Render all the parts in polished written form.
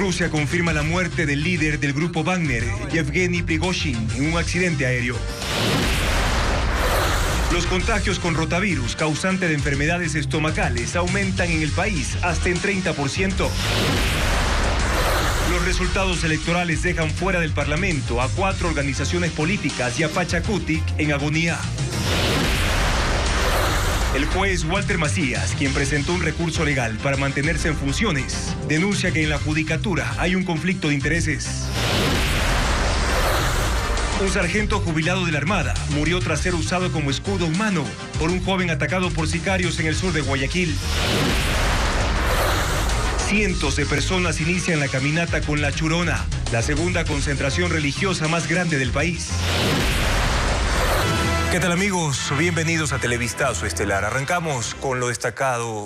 Rusia confirma la muerte del líder del grupo Wagner, Yevgeny Prigozhin, en un accidente aéreo. Los contagios con rotavirus, causante de enfermedades estomacales, aumentan en el país hasta en 30%. Los resultados electorales dejan fuera del Parlamento a 4 organizaciones políticas y a Pachacutic en agonía. El juez Walter Macías, quien presentó un recurso legal para mantenerse en funciones, denuncia que en la judicatura hay un conflicto de intereses. Un sargento jubilado de la Armada murió tras ser usado como escudo humano por un joven atacado por sicarios en el sur de Guayaquil. Cientos de personas inician la caminata con La Churona, la segunda concentración religiosa más grande del país. ¿Qué tal, amigos? Bienvenidos a Televistazo Estelar. Arrancamos con lo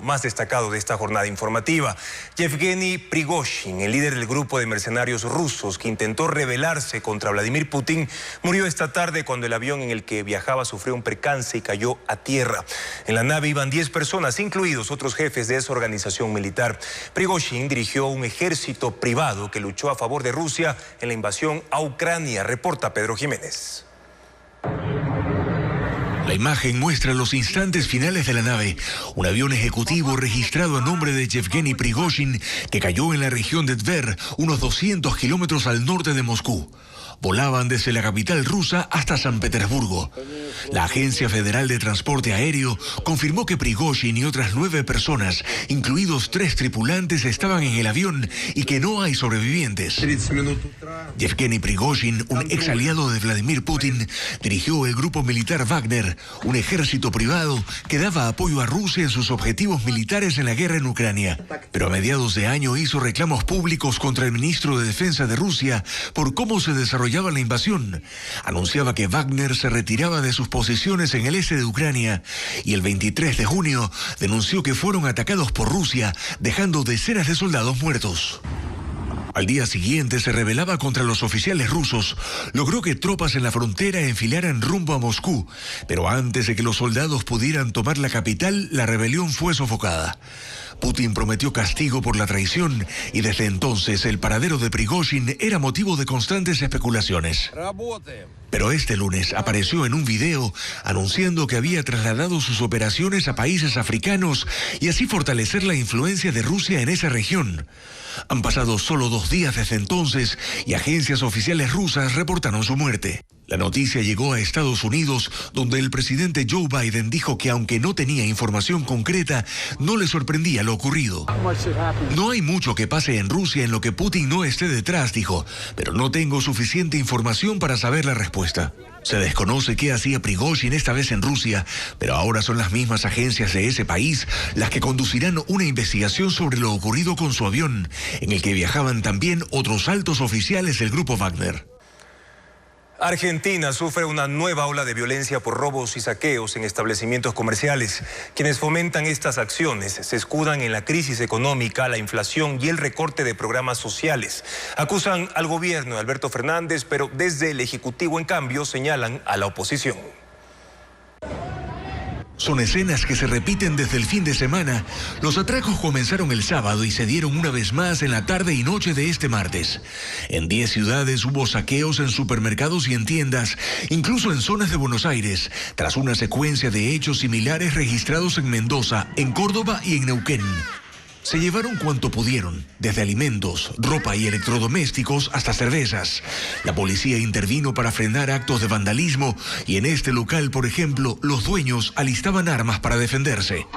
más destacado de esta jornada informativa. Yevgeny Prigozhin, el líder del grupo de mercenarios rusos que intentó rebelarse contra Vladimir Putin, murió esta tarde cuando el avión en el que viajaba sufrió un percance y cayó a tierra. En la nave iban 10 personas, incluidos otros jefes de esa organización militar. Prigozhin dirigió un ejército privado que luchó a favor de Rusia en la invasión a Ucrania, reporta Pedro Jiménez. La imagen muestra los instantes finales de la nave, un avión ejecutivo registrado a nombre de Yevgeny Prigozhin que cayó en la región de Tver, unos 200 kilómetros al norte de Moscú. Volaban desde la capital rusa hasta San Petersburgo. La Agencia Federal de Transporte Aéreo confirmó que Prigozhin y otras 9 personas, incluidos 3 tripulantes, estaban en el avión y que no hay sobrevivientes. Yevgeny Prigozhin, un ex aliado de Vladimir Putin, dirigió el grupo militar Wagner, un ejército privado que daba apoyo a Rusia en sus objetivos militares en la guerra en Ucrania. Pero a mediados de año hizo reclamos públicos contra el ministro de Defensa de Rusia por cómo se desarrollaba la invasión. Anunciaba que Wagner se retiraba de sus posiciones en el este de Ucrania y el 23 de junio denunció que fueron atacados por Rusia, dejando decenas de soldados muertos. Al día siguiente se rebelaba contra los oficiales rusos, logró que tropas en la frontera enfilaran rumbo a Moscú, pero antes de que los soldados pudieran tomar la capital, la rebelión fue sofocada. Putin prometió castigo por la traición y desde entonces el paradero de Prigozhin era motivo de constantes especulaciones. Pero este lunes apareció en un video anunciando que había trasladado sus operaciones a países africanos y así fortalecer la influencia de Rusia en esa región. Han pasado solo 2 días desde entonces y agencias oficiales rusas reportaron su muerte. La noticia llegó a Estados Unidos, donde el presidente Joe Biden dijo que aunque no tenía información concreta, no le sorprendía lo ocurrido. No hay mucho que pase en Rusia en lo que Putin no esté detrás, dijo, pero no tengo suficiente información para saber la respuesta. Se desconoce qué hacía Prigozhin esta vez en Rusia, pero ahora son las mismas agencias de ese país las que conducirán una investigación sobre lo ocurrido con su avión, en el que viajaban también otros altos oficiales del grupo Wagner. Argentina sufre una nueva ola de violencia por robos y saqueos en establecimientos comerciales. Quienes fomentan estas acciones se escudan en la crisis económica, la inflación y el recorte de programas sociales. Acusan al gobierno de Alberto Fernández, pero desde el Ejecutivo, en cambio, señalan a la oposición. Son escenas que se repiten desde el fin de semana. Los atracos comenzaron el sábado y se dieron una vez más en la tarde y noche de este martes. En 10 ciudades hubo saqueos en supermercados y en tiendas, incluso en zonas de Buenos Aires, tras una secuencia de hechos similares registrados en Mendoza, en Córdoba y en Neuquén. Se llevaron cuanto pudieron, desde alimentos, ropa y electrodomésticos hasta cervezas. La policía intervino para frenar actos de vandalismo y en este local, por ejemplo, los dueños alistaban armas para defenderse.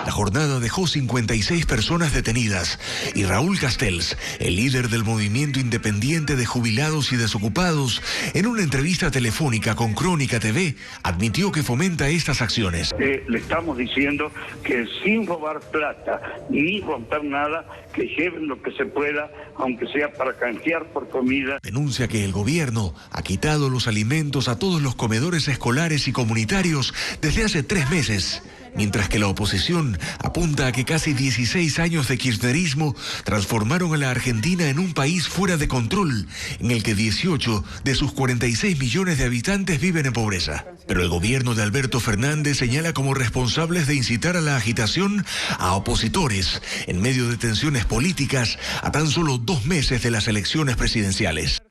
La jornada dejó 56 personas detenidas y Raúl Castells, el líder del movimiento independiente de jubilados y desocupados, en una entrevista telefónica con Crónica TV, admitió que fomenta estas acciones. Le estamos diciendo que sin robar plata ni romper nada, que lleven lo que se pueda, aunque sea para canjear por comida. Denuncia que el gobierno ha quitado los alimentos a todos los comedores escolares y comunitarios desde hace 3 meses. Mientras que la oposición apunta a que casi 16 años de kirchnerismo transformaron a la Argentina en un país fuera de control, en el que 18 de sus 46 millones de habitantes viven en pobreza. Pero el gobierno de Alberto Fernández señala como responsables de incitar a la agitación a opositores en medio de tensiones políticas a tan solo 2 meses de las elecciones presidenciales.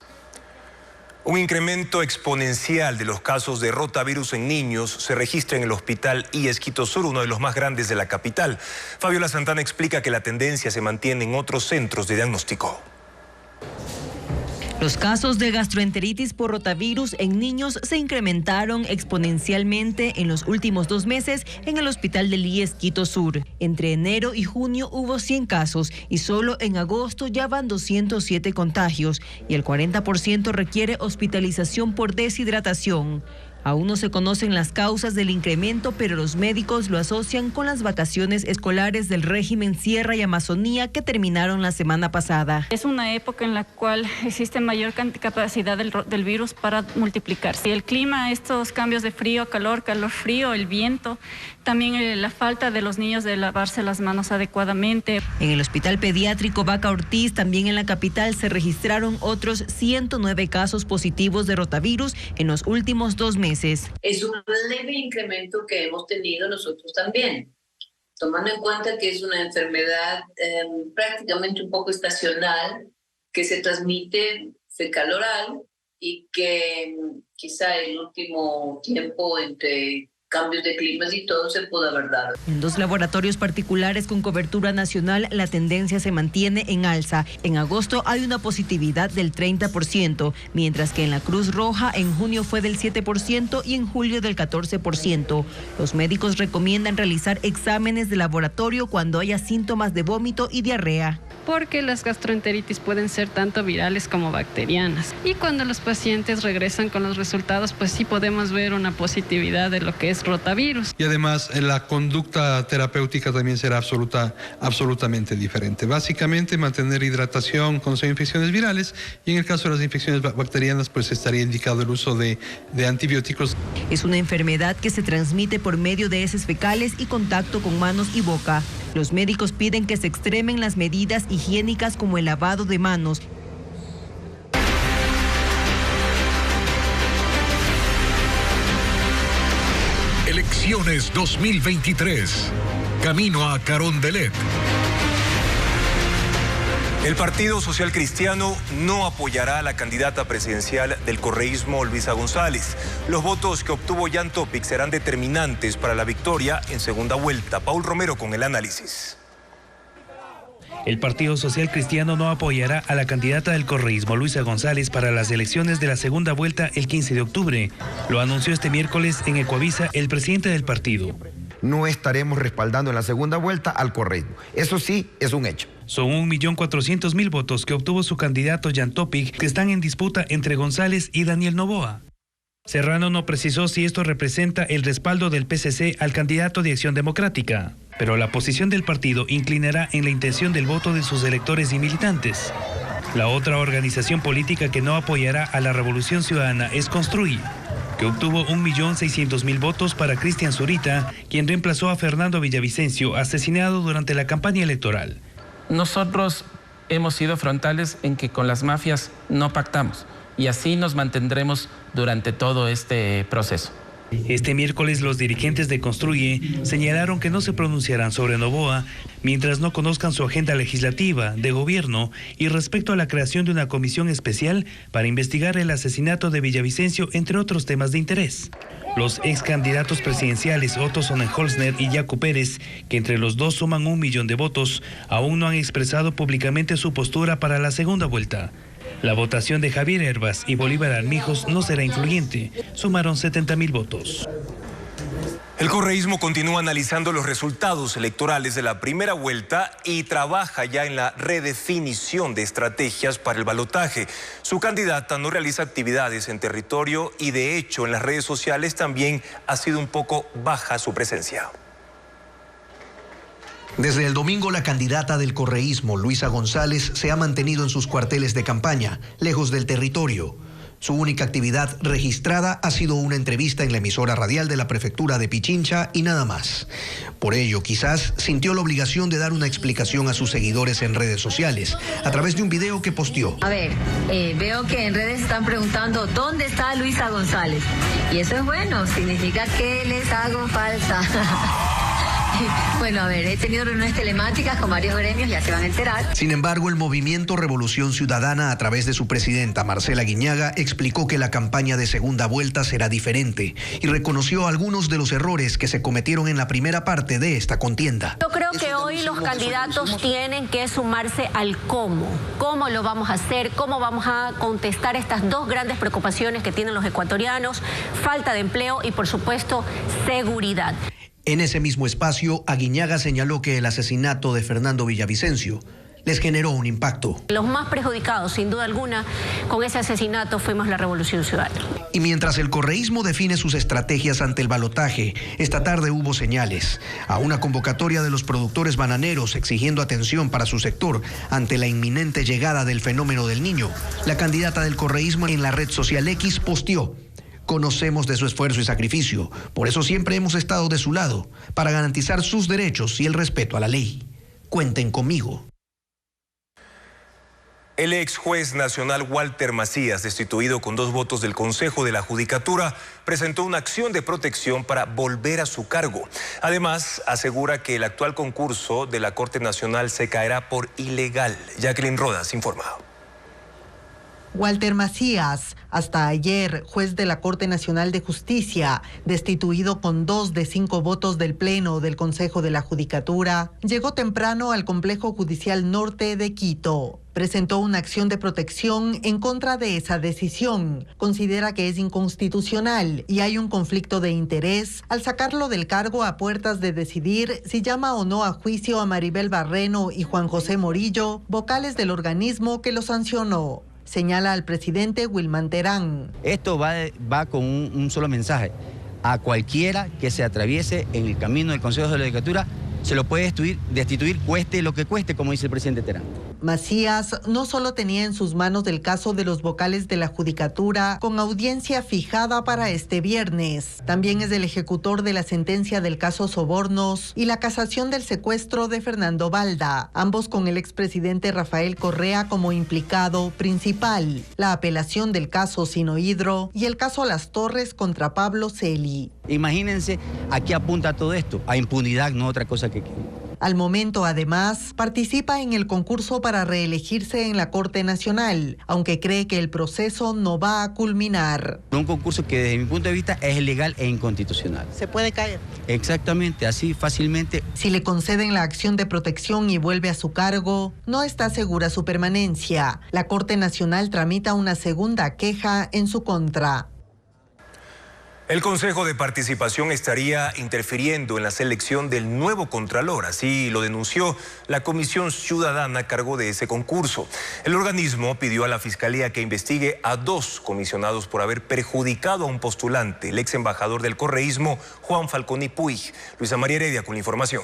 Un incremento exponencial de los casos de rotavirus en niños se registra en el Hospital IES Quito Sur, uno de los más grandes de la capital. Fabiola Santana explica que la tendencia se mantiene en otros centros de diagnóstico. Los casos de gastroenteritis por rotavirus en niños se incrementaron exponencialmente en los últimos 2 meses en el Hospital del IES Quito Sur. Entre enero y junio hubo 100 casos y solo en agosto ya van 207 contagios y el 40% requiere hospitalización por deshidratación. Aún no se conocen las causas del incremento, pero los médicos lo asocian con las vacaciones escolares del régimen Sierra y Amazonía que terminaron la semana pasada. Es una época en la cual existe mayor capacidad del virus para multiplicarse. El clima, estos cambios de frío, calor, calor-frío, el viento, también la falta de los niños de lavarse las manos adecuadamente. En el Hospital Pediátrico Vaca Ortiz, también en la capital, se registraron otros 109 casos positivos de rotavirus en los últimos 2 meses. Es un leve incremento que hemos tenido nosotros también, tomando en cuenta que es una enfermedad prácticamente un poco estacional, que se transmite fecal-oral y que quizá el último tiempo entre cambios de climas y todo se pudo haber dado. En 2 laboratorios particulares con cobertura nacional, la tendencia se mantiene en alza. En agosto hay una positividad del 30%, mientras que en la Cruz Roja en junio fue del 7% y en julio del 14%. Los médicos recomiendan realizar exámenes de laboratorio cuando haya síntomas de vómito y diarrea. Porque las gastroenteritis pueden ser tanto virales como bacterianas. Y cuando los pacientes regresan con los resultados, pues sí podemos ver una positividad de lo que es rotavirus. Y además la conducta terapéutica también será absolutamente diferente. Básicamente mantener hidratación con infecciones virales y en el caso de las infecciones bacterianas pues estaría indicado el uso de antibióticos. Es una enfermedad que se transmite por medio de heces fecales y contacto con manos y boca. Los médicos piden que se extremen las medidas higiénicas como el lavado de manos. Elecciones 2023. Camino a Carondelet. El Partido Social Cristiano no apoyará a la candidata presidencial del correísmo, Luisa González. Los votos que obtuvo Jan Topic serán determinantes para la victoria en segunda vuelta. Paul Romero con el análisis. El Partido Social Cristiano no apoyará a la candidata del correísmo, Luisa González, para las elecciones de la segunda vuelta el 15 de octubre. Lo anunció este miércoles en Ecuavisa el presidente del partido. No estaremos respaldando en la segunda vuelta al correísmo. Eso sí, es un hecho. Son 1.400.000 votos que obtuvo su candidato Jan Topic, que están en disputa entre González y Daniel Noboa. Serrano no precisó si esto representa el respaldo del PCC al candidato de Acción Democrática, pero la posición del partido inclinará en la intención del voto de sus electores y militantes. La otra organización política que no apoyará a la Revolución Ciudadana es Construir, que obtuvo 1.600.000 votos para Cristian Zurita, quien reemplazó a Fernando Villavicencio, asesinado durante la campaña electoral. Nosotros hemos sido frontales en que con las mafias no pactamos y así nos mantendremos durante todo este proceso. Este miércoles los dirigentes de Construye señalaron que no se pronunciarán sobre Noboa mientras no conozcan su agenda legislativa, de gobierno y respecto a la creación de una comisión especial para investigar el asesinato de Villavicencio, entre otros temas de interés. Los ex candidatos presidenciales Otto Sonnenholzner y Jaco Pérez, que entre los dos suman 1 millón de votos, aún no han expresado públicamente su postura para la segunda vuelta. La votación de Javier Herbas y Bolívar Armijos no será influyente. Sumaron 70.000 votos. El correísmo continúa analizando los resultados electorales de la primera vuelta y trabaja ya en la redefinición de estrategias para el balotaje. Su candidata no realiza actividades en territorio y de hecho en las redes sociales también ha sido un poco baja su presencia. Desde el domingo, la candidata del correísmo, Luisa González, se ha mantenido en sus cuarteles de campaña, lejos del territorio. Su única actividad registrada ha sido una entrevista en la emisora radial de la prefectura de Pichincha y nada más. Por ello, quizás sintió la obligación de dar una explicación a sus seguidores en redes sociales, a través de un video que posteó. A ver, veo que en redes están preguntando ¿dónde está Luisa González? Y eso es bueno, significa que les hago falta. Bueno, a ver, he tenido reuniones telemáticas con varios gremios, ya se van a enterar. Sin embargo, el movimiento Revolución Ciudadana, a través de su presidenta Marcela Guiñaga, explicó que la campaña de segunda vuelta será diferente y reconoció algunos de los errores que se cometieron en la primera parte de esta contienda. Yo creo que hoy los candidatos tienen que sumarse al cómo. ¿Cómo lo vamos a hacer? ¿Cómo vamos a contestar estas dos grandes preocupaciones que tienen los ecuatorianos? Falta de empleo y, por supuesto, seguridad. En ese mismo espacio, Aguiñaga señaló que el asesinato de Fernando Villavicencio les generó un impacto. Los más perjudicados, sin duda alguna, con ese asesinato fuimos la Revolución Ciudadana. Y mientras el correísmo define sus estrategias ante el balotaje, esta tarde hubo señales a una convocatoria de los productores bananeros exigiendo atención para su sector ante la inminente llegada del fenómeno del Niño. La candidata del correísmo en la red social X posteó: conocemos de su esfuerzo y sacrificio, por eso siempre hemos estado de su lado, para garantizar sus derechos y el respeto a la ley. Cuenten conmigo. El ex juez nacional Walter Macías, destituido con 2 votos del Consejo de la Judicatura, presentó una acción de protección para volver a su cargo. Además, asegura que el actual concurso de la Corte Nacional se caerá por ilegal. Jacqueline Rodas informa. Walter Macías, hasta ayer juez de la Corte Nacional de Justicia, destituido con 2 de 5 votos del Pleno del Consejo de la Judicatura, llegó temprano al Complejo Judicial Norte de Quito. Presentó una acción de protección en contra de esa decisión. Considera que es inconstitucional y hay un conflicto de interés al sacarlo del cargo a puertas de decidir si llama o no a juicio a Maribel Barreno y Juan José Morillo, vocales del organismo que lo sancionó. Señala al presidente Wilman Terán. Esto va con un solo mensaje. A cualquiera que se atraviese en el camino del Consejo de la Judicatura se lo puede destituir, cueste lo que cueste, como dice el presidente Terán. Macías no solo tenía en sus manos el caso de los vocales de la Judicatura, con audiencia fijada para este viernes. También es el ejecutor de la sentencia del caso Sobornos y la casación del secuestro de Fernando Balda, ambos con el expresidente Rafael Correa como implicado principal, la apelación del caso Sinohidro y el caso Las Torres contra Pablo Celi. Imagínense a qué apunta todo esto, a impunidad, no otra cosa que... Al momento, además, participa en el concurso para reelegirse en la Corte Nacional, aunque cree que el proceso no va a culminar. Un concurso que desde mi punto de vista es ilegal e inconstitucional. ¿Se puede caer? Exactamente, así fácilmente. Si le conceden la acción de protección y vuelve a su cargo, no está segura su permanencia. La Corte Nacional tramita una segunda queja en su contra. El Consejo de Participación estaría interfiriendo en la selección del nuevo Contralor, así lo denunció la Comisión Ciudadana a cargo de ese concurso. El organismo pidió a la Fiscalía que investigue a 2 comisionados por haber perjudicado a un postulante, el ex embajador del correísmo, Juan Falconi Puig. Luisa María Heredia con la información.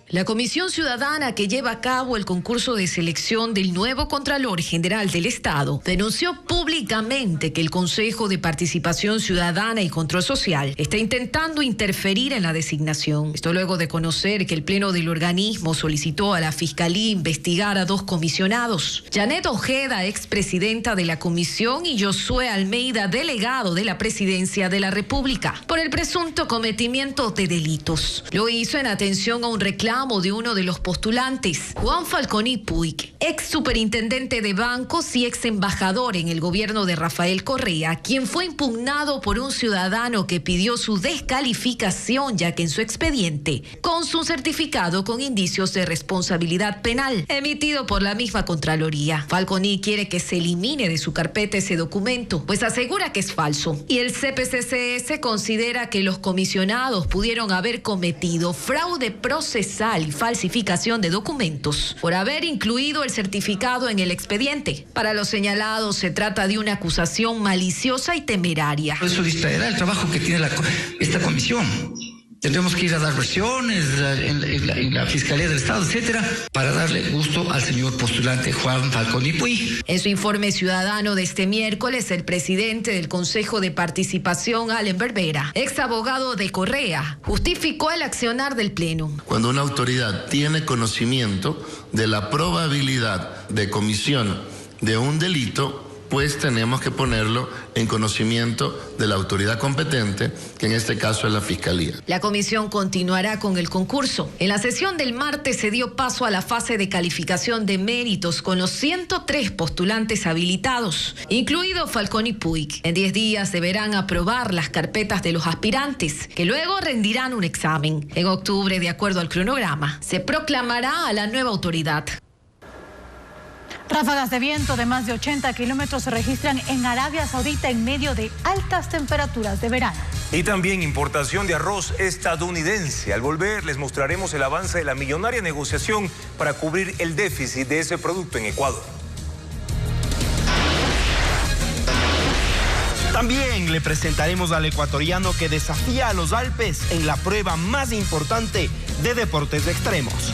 La Comisión Ciudadana que lleva a cabo el concurso de selección del nuevo Contralor General del Estado denunció públicamente que el Consejo de Participación Ciudadana y Control Social está intentando interferir en la designación. Esto luego de conocer que el Pleno del organismo solicitó a la Fiscalía investigar a 2 comisionados, Janet Ojeda, expresidenta de la comisión, y Josué Almeida, delegado de la Presidencia de la República, por el presunto cometimiento de delitos. Lo hizo en atención a un reclamo de uno de los postulantes, Juan Falconi Puig, ex superintendente de bancos y ex embajador en el gobierno de Rafael Correa, quien fue impugnado por un ciudadano que pidió su descalificación, ya que en su expediente consta un certificado con indicios de responsabilidad penal emitido por la misma Contraloría. Falconi quiere que se elimine de su carpeta ese documento, pues asegura que es falso. Y el CPCCS considera que los comisionados pudieron haber cometido fraude procesal y falsificación de documentos por haber incluido el certificado en el expediente. Para los señalados se trata de una acusación maliciosa y temeraria. Eso distraerá el trabajo que tiene esta comisión. Tendremos que ir a dar versiones en la Fiscalía del Estado, etcétera, para darle gusto al señor postulante Juan Falcón y Puig. En su informe ciudadano de este miércoles, el presidente del Consejo de Participación, Allen Berbera, ex abogado de Correa, justificó el accionar del Pleno. Cuando una autoridad tiene conocimiento de la probabilidad de comisión de un delito, pues tenemos que ponerlo en conocimiento de la autoridad competente, que en este caso es la Fiscalía. La comisión continuará con el concurso. En la sesión del martes se dio paso a la fase de calificación de méritos con los 103 postulantes habilitados, incluido Falcón y Puig. En 10 días deberán aprobar las carpetas de los aspirantes, que luego rendirán un examen. En octubre, de acuerdo al cronograma, se proclamará a la nueva autoridad. Ráfagas de viento de más de 80 kilómetros se registran en Arabia Saudita en medio de altas temperaturas de verano. Y también importación de arroz estadounidense. Al volver les mostraremos el avance de la millonaria negociación para cubrir el déficit de ese producto en Ecuador. También le presentaremos al ecuatoriano que desafía a los Alpes en la prueba más importante de deportes extremos.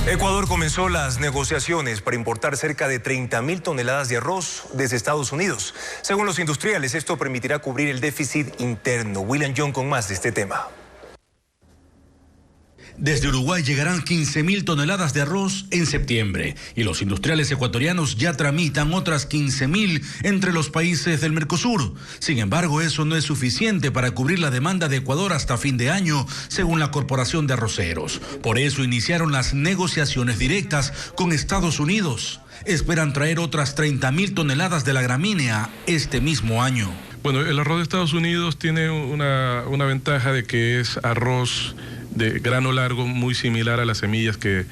Ecuador comenzó las negociaciones para importar cerca de 30.000 toneladas de arroz desde Estados Unidos. Según los industriales, esto permitirá cubrir el déficit interno. William John con más de este tema. Desde Uruguay llegarán 15.000 toneladas de arroz en septiembre y los industriales ecuatorianos ya tramitan otras 15.000 entre los países del Mercosur. Sin embargo, eso no es suficiente para cubrir la demanda de Ecuador hasta fin de año, según la Corporación de Arroceros. Por eso iniciaron las negociaciones directas con Estados Unidos. Esperan traer otras 30.000 toneladas de la gramínea este mismo año. Bueno, el arroz de Estados Unidos tiene una ventaja de que es arroz de grano largo, muy similar a las semillas que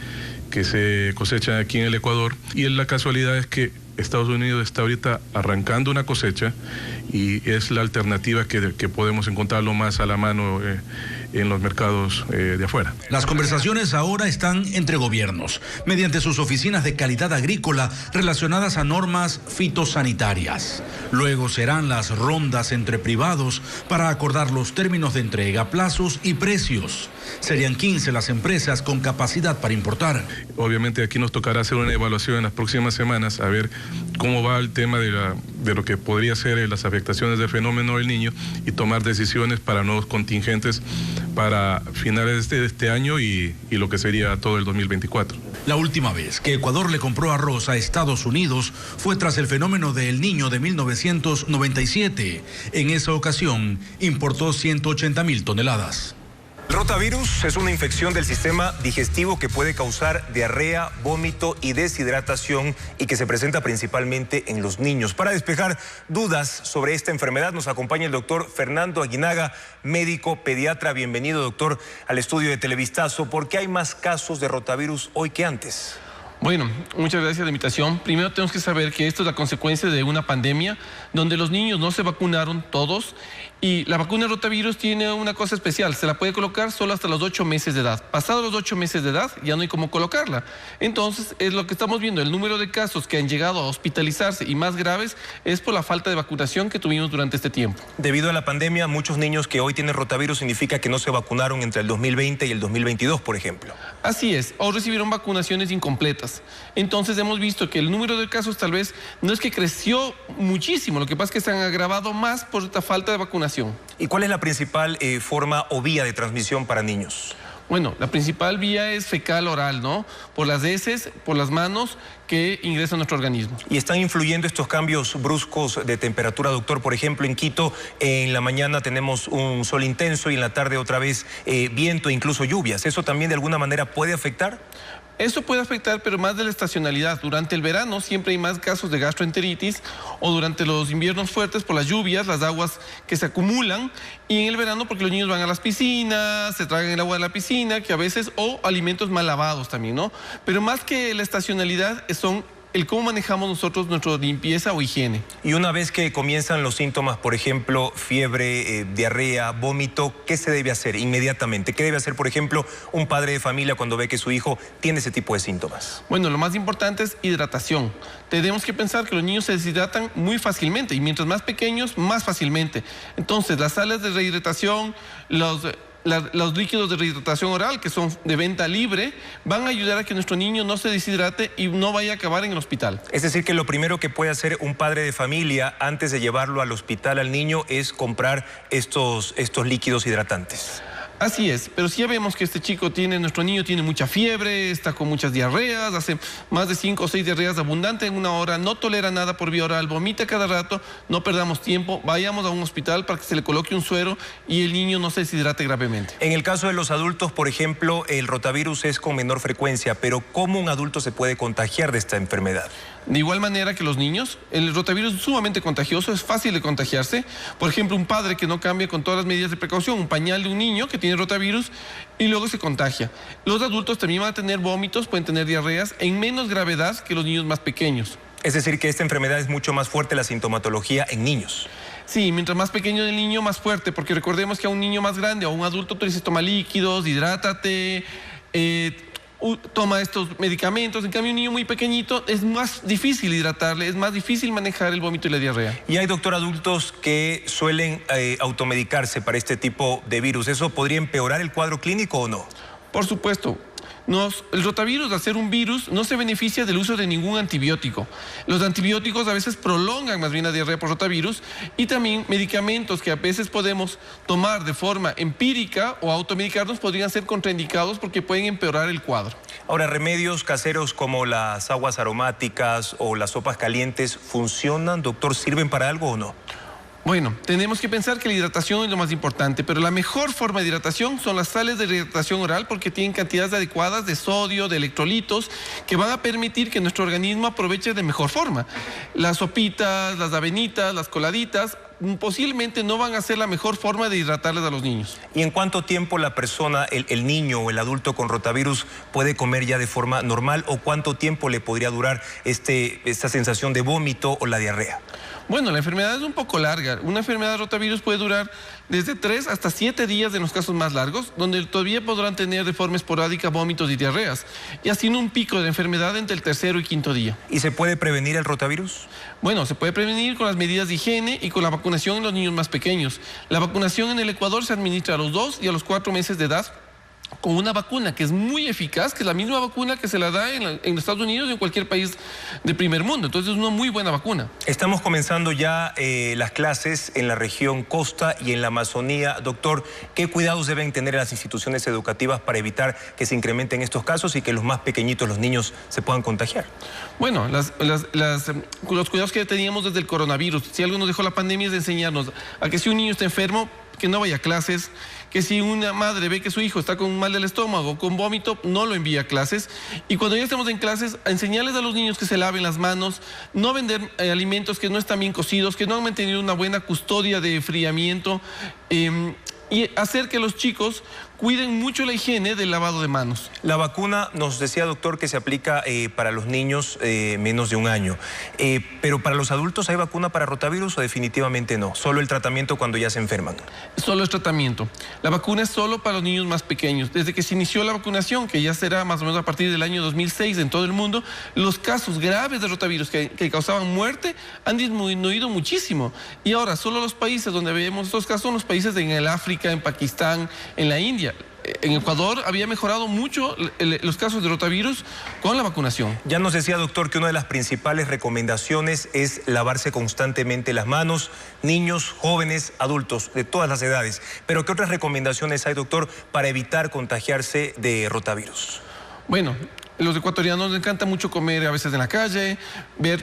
se cosechan aquí en el Ecuador. Y la casualidad es que Estados Unidos está ahorita arrancando una cosecha y es la alternativa que podemos encontrarlo más a la mano en los mercados de afuera. Las conversaciones ahora están entre gobiernos, mediante sus oficinas de calidad agrícola relacionadas a normas fitosanitarias. Luego serán las rondas entre privados para acordar los términos de entrega, plazos y precios. Serían 15 las empresas con capacidad para importar. Obviamente aquí nos tocará hacer una evaluación en las próximas semanas, a ver cómo va el tema de lo que podría ser las afectaciones del fenómeno del Niño y tomar decisiones para nuevos contingentes para finales de este año y lo que sería todo el 2024. La última vez que Ecuador le compró arroz a Estados Unidos fue tras el fenómeno del Niño de 1997. En esa ocasión importó 180.000 toneladas. El rotavirus es una infección del sistema digestivo que puede causar diarrea, vómito y deshidratación y que se presenta principalmente en los niños. Para despejar dudas sobre esta enfermedad nos acompaña el doctor Fernando Aguinaga, médico pediatra. Bienvenido, doctor, al estudio de Televistazo. ¿Por qué hay más casos de rotavirus hoy que antes? Bueno, muchas gracias por la invitación. Primero tenemos que saber que esto es la consecuencia de una pandemia donde los niños no se vacunaron todos y la vacuna de rotavirus tiene una cosa especial, se la puede colocar solo hasta los 8 meses de edad. Pasados los 8 meses de edad ya no hay cómo colocarla. Entonces es lo que estamos viendo, el número de casos que han llegado a hospitalizarse y más graves es por la falta de vacunación que tuvimos durante este tiempo. Debido a la pandemia, muchos niños que hoy tienen rotavirus significa que no se vacunaron entre el 2020 y el 2022, por ejemplo. Así es, o recibieron vacunaciones incompletas. Entonces hemos visto que el número de casos tal vez no es que creció muchísimo, lo que pasa es que se han agravado más por esta falta de vacunación. ¿Y cuál es la principal forma o vía de transmisión para niños? Bueno, la principal vía es fecal oral, ¿no? Por las heces, por las manos que ingresan a nuestro organismo. ¿Y están influyendo estos cambios bruscos de temperatura, doctor? Por ejemplo, en Quito, en la mañana tenemos un sol intenso y en la tarde otra vez viento e incluso lluvias. ¿Eso también de alguna manera puede afectar? Eso puede afectar, pero más de la estacionalidad. Durante el verano siempre hay más casos de gastroenteritis o durante los inviernos fuertes por las lluvias, las aguas que se acumulan y en el verano porque los niños van a las piscinas, se tragan el agua de la piscina, que a veces, o alimentos mal lavados también, ¿no? Pero más que la estacionalidad son el cómo manejamos nosotros nuestra limpieza o higiene. Y una vez que comienzan los síntomas, por ejemplo, fiebre, diarrea, vómito, ¿qué se debe hacer inmediatamente? ¿Qué debe hacer, por ejemplo, un padre de familia cuando ve que su hijo tiene ese tipo de síntomas? Bueno, lo más importante es hidratación. Tenemos que pensar que los niños se deshidratan muy fácilmente y mientras más pequeños, más fácilmente. Entonces, las sales de rehidratación, los líquidos de rehidratación oral, que son de venta libre, van a ayudar a que nuestro niño no se deshidrate y no vaya a acabar en el hospital. Es decir, que lo primero que puede hacer un padre de familia antes de llevarlo al hospital al niño es comprar estos líquidos hidratantes. Así es, pero si ya vemos que nuestro niño tiene mucha fiebre, está con muchas diarreas, hace más de 5 o 6 diarreas abundantes en una hora, no tolera nada por vía oral, vomita cada rato, no perdamos tiempo, vayamos a un hospital para que se le coloque un suero y el niño no se deshidrate gravemente. En el caso de los adultos, por ejemplo, el rotavirus es con menor frecuencia, pero ¿cómo un adulto se puede contagiar de esta enfermedad? De igual manera que los niños, el rotavirus es sumamente contagioso, es fácil de contagiarse. Por ejemplo, un padre que no cambia con todas las medidas de precaución, un pañal de un niño que tiene rotavirus y luego se contagia. Los adultos también van a tener vómitos, pueden tener diarreas en menos gravedad que los niños más pequeños. Es decir, que esta enfermedad es mucho más fuerte, la sintomatología en niños. Sí, mientras más pequeño el niño, más fuerte, porque recordemos que a un niño más grande o a un adulto tú dices toma líquidos, hidrátate, toma estos medicamentos. En cambio, un niño muy pequeñito es más difícil hidratarle, es más difícil manejar el vómito y la diarrea. Y hay, doctor, adultos que suelen automedicarse para este tipo de virus. ¿Eso podría empeorar el cuadro clínico o no? Por supuesto. El rotavirus, al ser un virus, no se beneficia del uso de ningún antibiótico. Los antibióticos a veces prolongan más bien la diarrea por rotavirus y también medicamentos que a veces podemos tomar de forma empírica o automedicarnos podrían ser contraindicados porque pueden empeorar el cuadro. Ahora, remedios caseros como las aguas aromáticas o las sopas calientes, ¿funcionan, doctor? ¿Sirven para algo o no? Bueno, tenemos que pensar que la hidratación es lo más importante, pero la mejor forma de hidratación son las sales de hidratación oral porque tienen cantidades adecuadas de sodio, de electrolitos, que van a permitir que nuestro organismo aproveche de mejor forma. Las sopitas, las avenitas, las coladitas, posiblemente no van a ser la mejor forma de hidratarles a los niños. ¿Y en cuánto tiempo la persona, el niño o el adulto con rotavirus puede comer ya de forma normal o cuánto tiempo le podría durar esta sensación de vómito o la diarrea? Bueno, la enfermedad es un poco larga. Una enfermedad de rotavirus puede durar desde 3 hasta 7 días en los casos más largos, donde todavía podrán tener de forma esporádica vómitos y diarreas, y haciendo un pico de enfermedad entre el 3.er y 5.º día. ¿Y se puede prevenir el rotavirus? Bueno, se puede prevenir con las medidas de higiene y con la vacunación en los niños más pequeños. La vacunación en el Ecuador se administra a los 2 y a los 4 meses de edad, con una vacuna que es muy eficaz, que es la misma vacuna que se la da en Estados Unidos y en cualquier país de primer mundo. Entonces es una muy buena vacuna. Estamos comenzando ya las clases en la región costa y en la Amazonía. Doctor, ¿qué cuidados deben tener las instituciones educativas para evitar que se incrementen estos casos y que los más pequeñitos, los niños, se puedan contagiar? Bueno, los cuidados que teníamos desde el coronavirus, si algo nos dejó la pandemia es de enseñarnos a que si un niño está enfermo, que no vaya a clases, que si una madre ve que su hijo está con un mal del estómago, con vómito, no lo envía a clases. Y cuando ya estemos en clases, a enseñarles a los niños que se laven las manos, no vender alimentos que no están bien cocidos, que no han mantenido una buena custodia de enfriamiento, y hacer que los chicos cuiden mucho la higiene del lavado de manos. La vacuna, nos decía, doctor, que se aplica para los niños menos de 1 año. Pero para los adultos, ¿hay vacuna para rotavirus o definitivamente no? ¿Solo el tratamiento cuando ya se enferman? Solo el tratamiento. La vacuna es solo para los niños más pequeños. Desde que se inició la vacunación, que ya será más o menos a partir del año 2006 en todo el mundo, los casos graves de rotavirus que causaban muerte han disminuido muchísimo. Y ahora, solo los países donde vemos estos casos son los países en el África, en Pakistán, en la India. En Ecuador había mejorado mucho los casos de rotavirus con la vacunación. Ya nos decía, doctor, que una de las principales recomendaciones es lavarse constantemente las manos, niños, jóvenes, adultos, de todas las edades. Pero ¿qué otras recomendaciones hay, doctor, para evitar contagiarse de rotavirus? Bueno, los ecuatorianos nos encanta mucho comer a veces en la calle,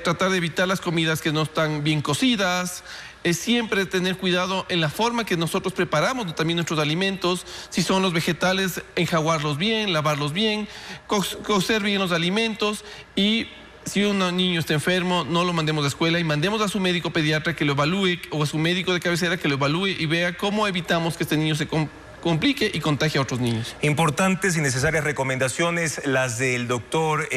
tratar de evitar las comidas que no están bien cocidas. Es siempre tener cuidado en la forma que nosotros preparamos también nuestros alimentos, si son los vegetales, enjaguarlos bien, lavarlos bien, cocer bien los alimentos y si un niño está enfermo, no lo mandemos a la escuela y mandemos a su médico pediatra que lo evalúe o a su médico de cabecera que lo evalúe y vea cómo evitamos que este niño se complique y contagie a otros niños. Importantes y necesarias recomendaciones las del doctor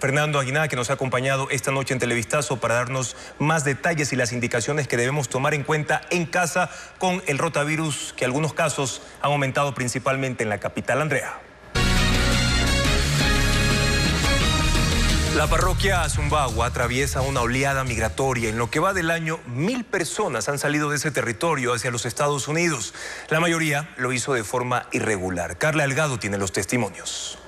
Fernando Aguinaga, que nos ha acompañado esta noche en Televistazo para darnos más detalles y las indicaciones que debemos tomar en cuenta en casa con el rotavirus, que algunos casos han aumentado principalmente en la capital. Andrea. La parroquia Zumbagua atraviesa una oleada migratoria. En lo que va del año, 1000 personas han salido de ese territorio hacia los Estados Unidos. La mayoría lo hizo de forma irregular. Carla Delgado tiene los testimonios.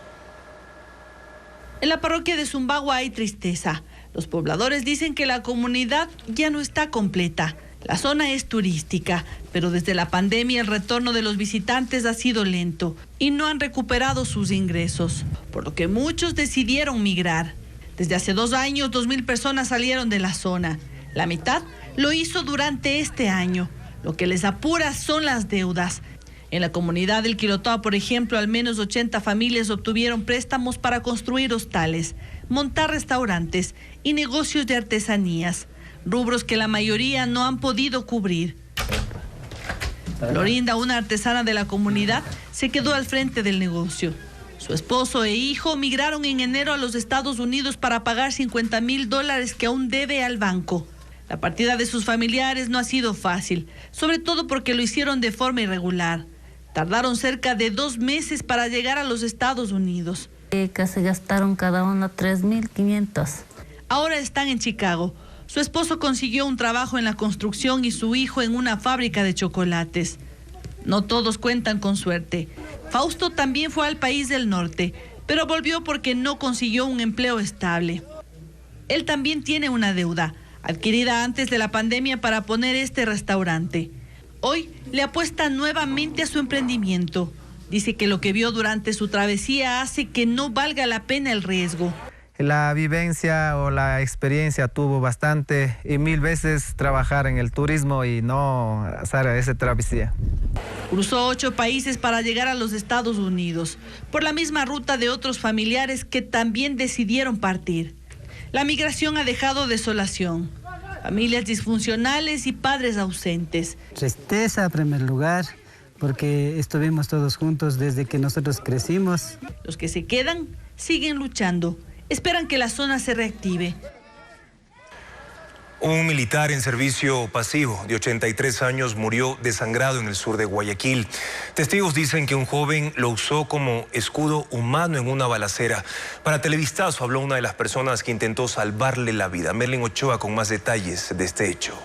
En la parroquia de Zumbagua hay tristeza. Los pobladores dicen que la comunidad ya no está completa. La zona es turística, pero desde la pandemia el retorno de los visitantes ha sido lento y no han recuperado sus ingresos, por lo que muchos decidieron migrar. Desde hace 2 años, 2000 personas salieron de la zona. La mitad lo hizo durante este año. Lo que les apura son las deudas. En la comunidad del Quilotao, por ejemplo, al menos 80 familias obtuvieron préstamos para construir hostales, montar restaurantes y negocios de artesanías, rubros que la mayoría no han podido cubrir. Florinda, una artesana de la comunidad, se quedó al frente del negocio. Su esposo e hijo migraron en enero a los Estados Unidos para pagar $50,000 que aún debe al banco. La partida de sus familiares no ha sido fácil, sobre todo porque lo hicieron de forma irregular. Tardaron cerca de 2 meses para llegar a los Estados Unidos. Casi gastaron cada uno 3.500. Ahora están en Chicago. Su esposo consiguió un trabajo en la construcción y su hijo en una fábrica de chocolates. No todos cuentan con suerte. Fausto también fue al país del norte, pero volvió porque no consiguió un empleo estable. Él también tiene una deuda, adquirida antes de la pandemia para poner este restaurante. Hoy le apuesta nuevamente a su emprendimiento. Dice que lo que vio durante su travesía hace que no valga la pena el riesgo. La vivencia o la experiencia tuvo bastante y 1000 veces trabajar en el turismo y no hacer esa travesía. Cruzó 8 países para llegar a los Estados Unidos, por la misma ruta de otros familiares que también decidieron partir. La migración ha dejado desolación, familias disfuncionales y padres ausentes. Tristeza en primer lugar, porque estuvimos todos juntos desde que nosotros crecimos. Los que se quedan siguen luchando. Esperan que la zona se reactive. Un militar en servicio pasivo de 83 años murió desangrado en el sur de Guayaquil. Testigos dicen que un joven lo usó como escudo humano en una balacera. Para Televistazo habló una de las personas que intentó salvarle la vida. Merlin Ochoa con más detalles de este hecho.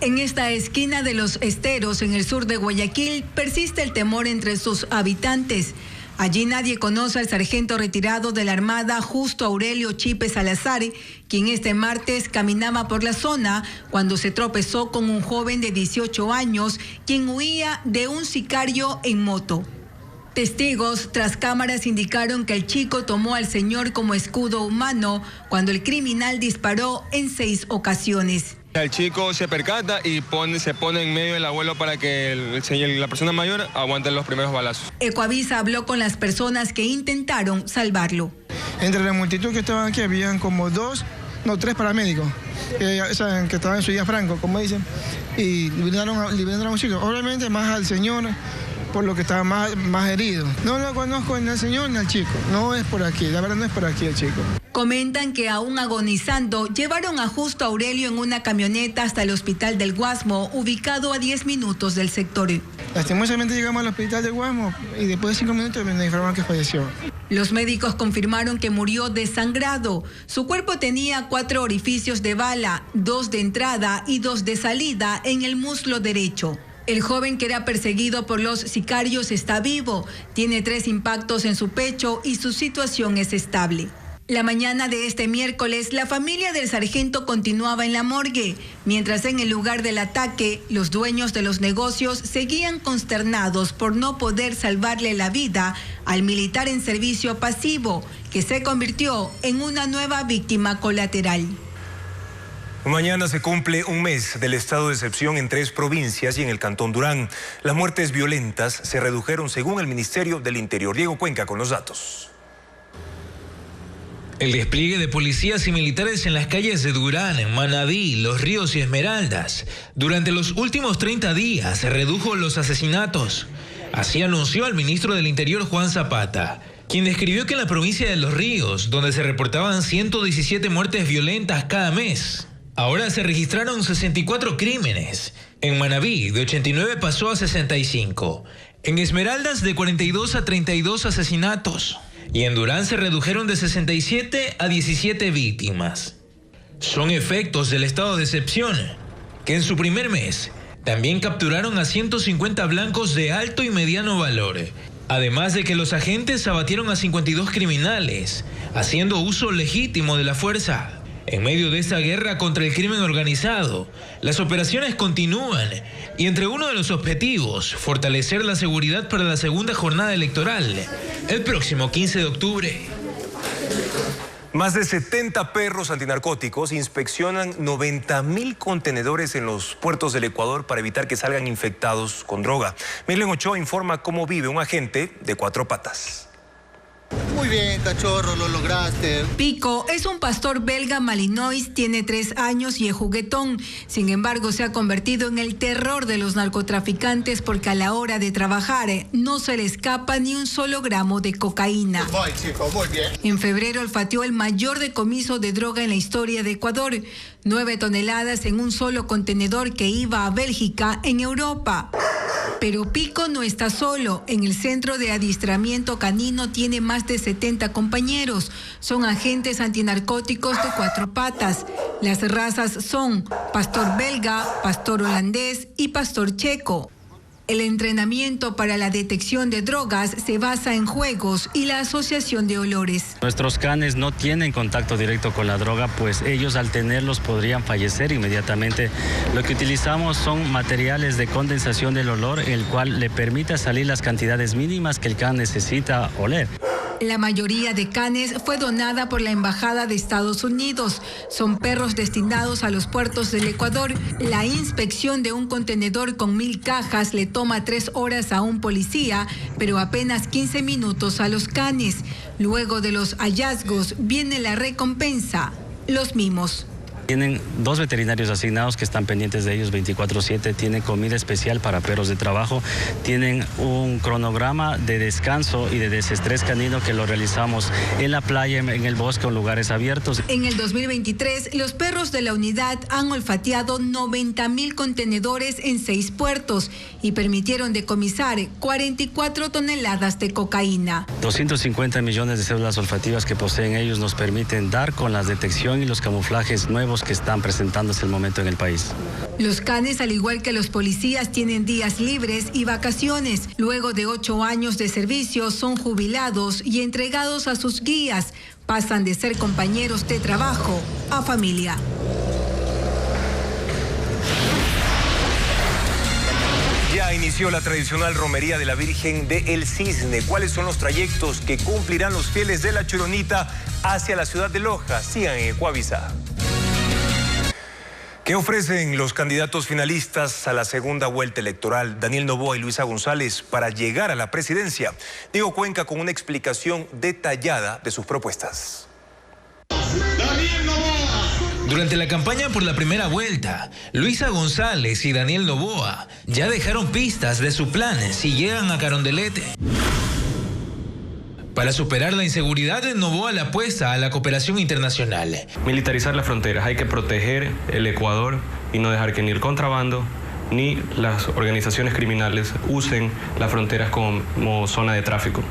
En esta esquina de Los Esteros, en el sur de Guayaquil, persiste el temor entre sus habitantes. Allí nadie conoce al sargento retirado de la Armada Justo Aurelio Chipe Salazar, quien este martes caminaba por la zona cuando se tropezó con un joven de 18 años, quien huía de un sicario en moto. Testigos tras cámaras indicaron que el chico tomó al señor como escudo humano cuando el criminal disparó en 6 ocasiones. El chico se percata y se pone en medio del abuelo para que la persona mayor aguante los primeros balazos. Ecoavisa habló con las personas que intentaron salvarlo. Entre la multitud que estaban aquí habían como 3 paramédicos que estaban en su día franco, como dicen, y liberaron a un chico. Obviamente más al señor, por lo que estaba más herido. No lo conozco ni al señor ni al chico. No es por aquí, la verdad no es por aquí el chico. Comentan que aún agonizando, llevaron a Justo Aurelio en una camioneta hasta el hospital del Guasmo, ubicado a 10 minutos del sector. Lastimosamente llegamos al hospital del Guasmo y después de 5 minutos me informaron que falleció. Los médicos confirmaron que murió desangrado. Su cuerpo tenía 4 orificios de bala, 2 de entrada y 2 de salida en el muslo derecho. El joven que era perseguido por los sicarios está vivo, tiene 3 impactos en su pecho y su situación es estable. La mañana de este miércoles, la familia del sargento continuaba en la morgue, mientras en el lugar del ataque, los dueños de los negocios seguían consternados por no poder salvarle la vida al militar en servicio pasivo, que se convirtió en una nueva víctima colateral. Mañana se cumple un mes del estado de excepción en 3 provincias y en el Cantón Durán. Las muertes violentas se redujeron según el Ministerio del Interior. Diego Cuenca con los datos. El despliegue de policías y militares en las calles de Durán, Manabí, Los Ríos y Esmeraldas durante los últimos 30 días redujo los asesinatos. Así anunció el ministro del Interior, Juan Zapata, quien describió que en la provincia de Los Ríos, donde se reportaban 117 muertes violentas cada mes, ahora se registraron 64 crímenes. En Manabí, de 89 pasó a 65. En Esmeraldas, de 42 a 32 asesinatos. Y en Durán se redujeron de 67 a 17 víctimas. Son efectos del estado de excepción, que en su primer mes también capturaron a 150 blancos de alto y mediano valor. Además de que los agentes abatieron a 52 criminales, haciendo uso legítimo de la fuerza. En medio de esta guerra contra el crimen organizado, las operaciones continúan y entre uno de los objetivos, fortalecer la seguridad para la segunda jornada electoral, el próximo 15 de octubre. Más de 70 perros antinarcóticos inspeccionan 90.000 contenedores en los puertos del Ecuador para evitar que salgan infectados con droga. Milen Ochoa informa cómo vive un agente de 4 patas. Muy bien, cachorro, lo lograste. Pico es un pastor belga malinois, tiene 3 años y es juguetón. Sin embargo, se ha convertido en el terror de los narcotraficantes porque a la hora de trabajar no se le escapa ni un solo gramo de cocaína. Muy, chico, muy bien. En febrero olfateó el mayor decomiso de droga en la historia de Ecuador. 9 toneladas en un solo contenedor que iba a Bélgica, en Europa. Pero Pico no está solo. En el centro de adiestramiento canino tiene más de 70 compañeros. Son agentes antinarcóticos de 4 patas. Las razas son pastor belga, pastor holandés y pastor checo. El entrenamiento para la detección de drogas se basa en juegos y la asociación de olores. Nuestros canes no tienen contacto directo con la droga, pues ellos al tenerlos podrían fallecer inmediatamente. Lo que utilizamos son materiales de condensación del olor, el cual le permite salir las cantidades mínimas que el can necesita oler. La mayoría de canes fue donada por la Embajada de Estados Unidos. Son perros destinados a los puertos del Ecuador. La inspección de un contenedor con 1000 cajas le toma 3 horas a un policía, pero apenas 15 minutos a los canes. Luego de los hallazgos viene la recompensa, los mimos. Tienen 2 veterinarios asignados que están pendientes de ellos 24/7, tienen comida especial para perros de trabajo, tienen un cronograma de descanso y de desestrés canino que lo realizamos en la playa, en el bosque o en lugares abiertos. En el 2023, los perros de la unidad han olfateado 90.000 contenedores en 6 puertos y permitieron decomisar 44 toneladas de cocaína. 250 millones de células olfativas que poseen ellos nos permiten dar con la detección y los camuflajes nuevos que están presentándose el momento en el país. Los canes, al igual que los policías, tienen días libres y vacaciones. Luego de 8 años de servicio, son jubilados y entregados a sus guías. Pasan de ser compañeros de trabajo a familia. Ya inició la tradicional romería de la Virgen de El Cisne. ¿Cuáles son los trayectos que cumplirán los fieles de la Churonita hacia la ciudad de Loja? Sigan en Ecuavisa. ¿Qué ofrecen los candidatos finalistas a la segunda vuelta electoral, Daniel Noboa y Luisa González, para llegar a la presidencia? Diego Cuenca con una explicación detallada de sus propuestas. Durante la campaña por la primera vuelta, Luisa González y Daniel Noboa ya dejaron pistas de su plan si llegan a Carondelet. Para superar la inseguridad, Noboa le apuesta a la cooperación internacional. Militarizar las fronteras, hay que proteger el Ecuador y no dejar que ni el contrabando ni las organizaciones criminales usen las fronteras como zona de tráfico.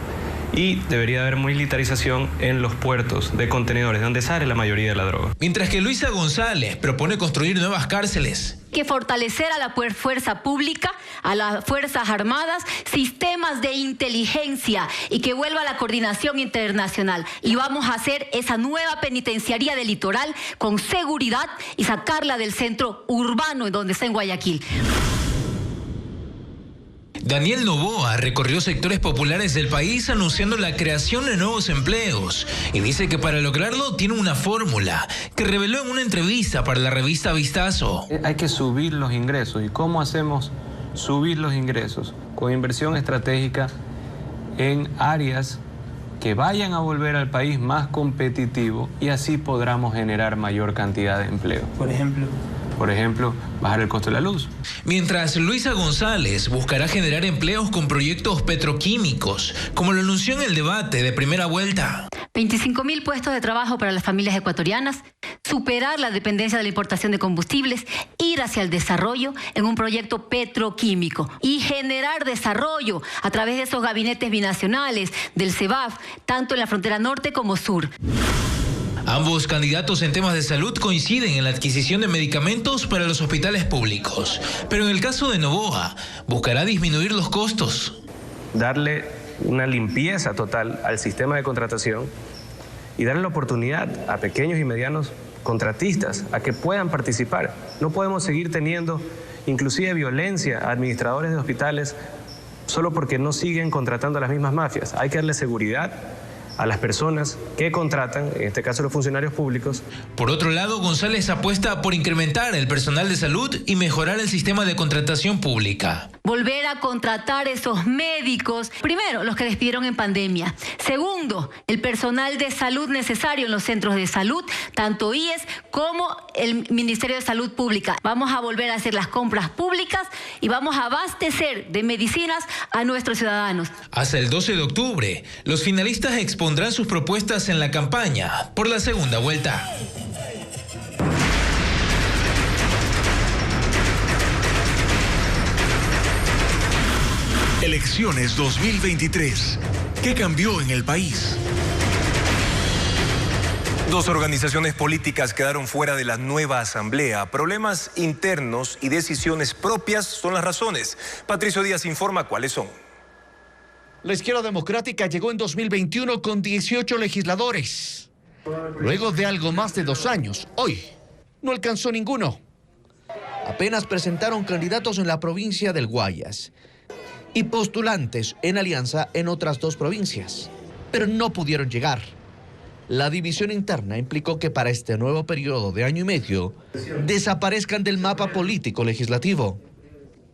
Y debería haber militarización en los puertos de contenedores, donde sale la mayoría de la droga. Mientras que Luisa González propone construir nuevas cárceles. Que fortalecer a la fuerza pública, a las Fuerzas Armadas, sistemas de inteligencia y que vuelva la coordinación internacional. Y vamos a hacer esa nueva penitenciaría del litoral con seguridad y sacarla del centro urbano en donde está en Guayaquil. Daniel Noboa recorrió sectores populares del país anunciando la creación de nuevos empleos y dice que para lograrlo tiene una fórmula que reveló en una entrevista para la revista Vistazo. Hay que subir los ingresos. ¿Y cómo hacemos subir los ingresos? Con inversión estratégica en áreas que vayan a volver al país más competitivo y así podamos generar mayor cantidad de empleo. Por ejemplo, bajar el costo de la luz. Mientras Luisa González buscará generar empleos con proyectos petroquímicos, como lo anunció en el debate de primera vuelta. 25.000 puestos de trabajo para las familias ecuatorianas, superar la dependencia de la importación de combustibles, ir hacia el desarrollo en un proyecto petroquímico y generar desarrollo a través de esos gabinetes binacionales del CEBAF, tanto en la frontera norte como sur. Ambos candidatos en temas de salud coinciden en la adquisición de medicamentos para los hospitales públicos, pero en el caso de Novoa, buscará disminuir los costos. Darle una limpieza total al sistema de contratación y darle la oportunidad a pequeños y medianos contratistas a que puedan participar. No podemos seguir teniendo inclusive violencia a administradores de hospitales solo porque no siguen contratando a las mismas mafias. Hay que darle seguridad a las personas que contratan, en este caso los funcionarios públicos. Por otro lado, González apuesta por incrementar el personal de salud y mejorar el sistema de contratación pública. Volver a contratar esos médicos, primero, los que despidieron en pandemia. Segundo, el personal de salud necesario en los centros de salud, tanto IES como el Ministerio de Salud Pública. Vamos a volver a hacer las compras públicas y vamos a abastecer de medicinas a nuestros ciudadanos. Hasta el 12 de octubre, los finalistas expondrán sus propuestas en la campaña por la segunda vuelta. Elecciones 2023. ¿Qué cambió en el país? Dos organizaciones políticas quedaron fuera de la nueva asamblea. Problemas internos y decisiones propias son las razones. Patricio Díaz informa cuáles son. La izquierda democrática llegó en 2021 con 18 legisladores. Luego de algo más de 2 años, hoy no alcanzó ninguno. Apenas presentaron candidatos en la provincia del Guayas y postulantes en alianza en otras 2 provincias, pero no pudieron llegar. La división interna implicó que para este nuevo periodo de año y medio desaparezcan del mapa político legislativo.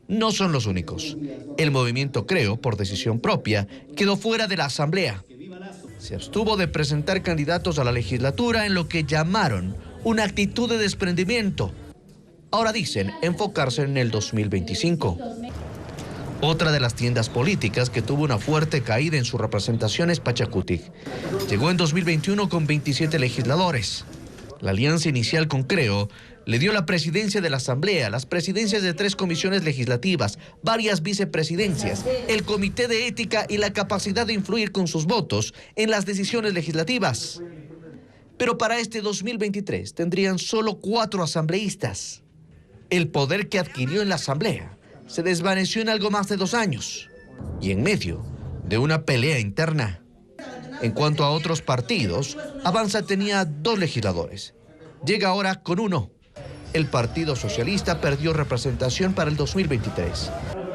No son los únicos. El movimiento Creo, por decisión propia, quedó fuera de la asamblea. Se abstuvo de presentar candidatos a la legislatura en lo que llamaron una actitud de desprendimiento. Ahora dicen enfocarse en el 2025. Otra de las tiendas políticas que tuvo una fuerte caída en su representación es Pachacutic. Llegó en 2021 con 27 legisladores. La alianza inicial con Creo le dio la presidencia de la Asamblea, las presidencias de 3 comisiones legislativas, varias vicepresidencias, el comité de ética y la capacidad de influir con sus votos en las decisiones legislativas. Pero para este 2023 tendrían solo 4 asambleístas. El poder que adquirió en la Asamblea se desvaneció en algo más de 2 años y en medio de una pelea interna. En cuanto a otros partidos, Avanza tenía 2 legisladores. Llega ahora con 1. El Partido Socialista perdió representación para el 2023.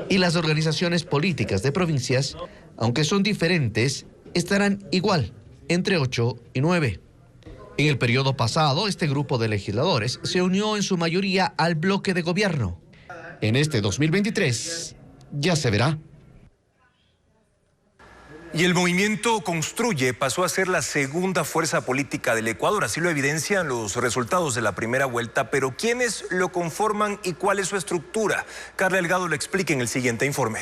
Y las organizaciones políticas de provincias, aunque son diferentes, estarán igual, entre 8 y 9. En el periodo pasado, este grupo de legisladores se unió en su mayoría al bloque de gobierno. En este 2023, ya se verá. Y el movimiento Construye pasó a ser la segunda fuerza política del Ecuador. Así lo evidencian los resultados de la primera vuelta. Pero ¿quiénes lo conforman y cuál es su estructura? Carla Delgado lo explica en el siguiente informe.